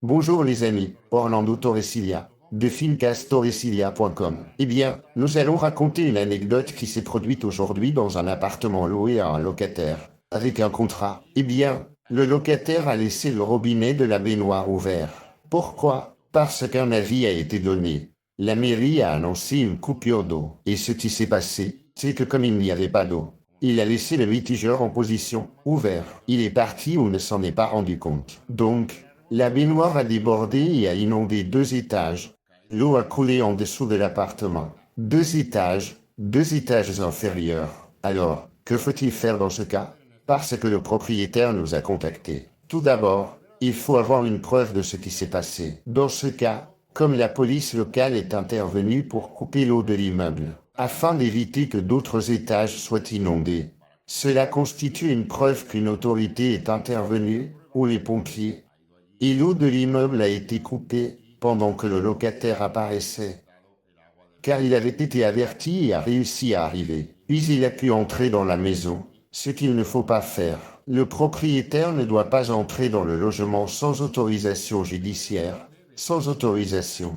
Bonjour les amis, Orlando Torresilia, de filmcasttorresilia.com. Eh bien, nous allons raconter une anecdote qui s'est produite aujourd'hui dans un appartement loué à un locataire. Avec un contrat. Eh bien, le locataire a laissé le robinet de la baignoire ouvert. Pourquoi? Parce qu'un avis a été donné. La mairie a annoncé une coupure d'eau. Et ce qui s'est passé, c'est que comme il n'y avait pas d'eau, il a laissé le mitigeur en position ouvert. Il est parti ou ne s'en est pas rendu compte. Donc, la baignoire a débordé et a inondé 2 étages. L'eau a coulé en dessous de l'appartement. 2 étages inférieurs. Alors, que faut-il faire dans ce cas? Parce que le propriétaire nous a contactés. Tout d'abord, il faut avoir une preuve de ce qui s'est passé. Dans ce cas, comme la police locale est intervenue pour couper l'eau de l'immeuble, afin d'éviter que d'autres étages soient inondés. Cela constitue une preuve qu'une autorité est intervenue, ou les pompiers, et l'eau de l'immeuble a été coupée pendant que le locataire apparaissait, car il avait été averti et a réussi à arriver. Puis il a pu entrer dans la maison, ce qu'il ne faut pas faire. Le propriétaire ne doit pas entrer dans le logement sans autorisation judiciaire, sans autorisation.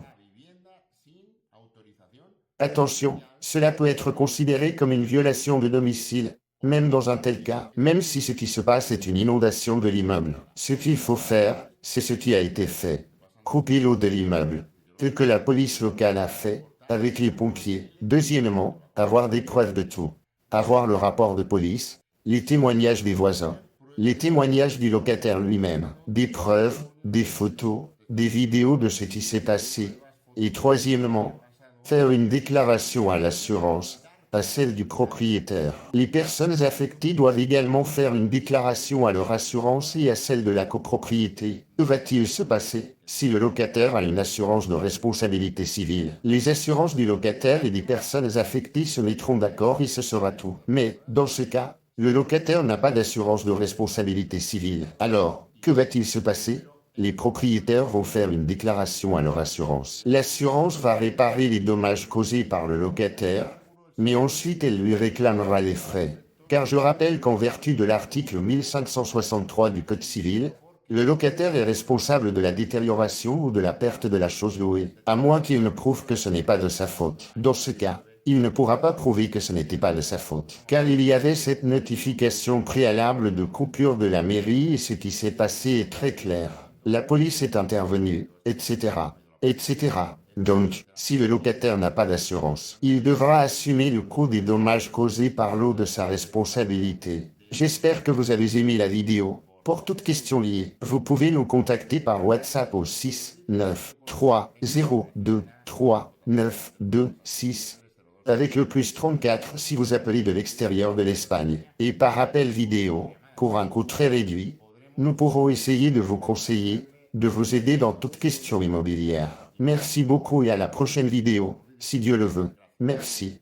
Attention, cela peut être considéré comme une violation de domicile, même dans un tel cas, même si ce qui se passe est une inondation de l'immeuble. Ce qu'il faut faire, c'est ce qui a été fait. Couper l'eau de l'immeuble. Ce que la police locale a fait, avec les pompiers. Deuxièmement, avoir des preuves de tout. Avoir le rapport de police, les témoignages des voisins, les témoignages du locataire lui-même, des preuves, des photos, des vidéos de ce qui s'est passé. Et troisièmement, faire une déclaration à l'assurance, à celle du propriétaire. Les personnes affectées doivent également faire une déclaration à leur assurance et à celle de la copropriété. Que va-t-il se passer si le locataire a une assurance de responsabilité civile? Les assurances du locataire et des personnes affectées se mettront d'accord et ce sera tout. Mais, dans ce cas, le locataire n'a pas d'assurance de responsabilité civile. Alors, que va-t-il se passer? Les propriétaires vont faire une déclaration à leur assurance. L'assurance va réparer les dommages causés par le locataire, mais ensuite elle lui réclamera les frais. Car je rappelle qu'en vertu de l'article 1563 du Code civil, le locataire est responsable de la détérioration ou de la perte de la chose louée, à moins qu'il ne prouve que ce n'est pas de sa faute. Dans ce cas, il ne pourra pas prouver que ce n'était pas de sa faute. Car il y avait cette notification préalable de coupure de la mairie et ce qui s'est passé est très clair. La police est intervenue, etc., etc. Donc, si le locataire n'a pas d'assurance, il devra assumer le coût des dommages causés par l'eau de sa responsabilité. J'espère que vous avez aimé la vidéo. Pour toute question liée, vous pouvez nous contacter par WhatsApp au 6 9 3 0 2 3 9 2 6 avec le +34 si vous appelez de l'extérieur de l'Espagne, et par appel vidéo, pour un coût très réduit. Nous pourrons essayer de vous conseiller, de vous aider dans toute question immobilière. Merci beaucoup et à la prochaine vidéo, si Dieu le veut. Merci.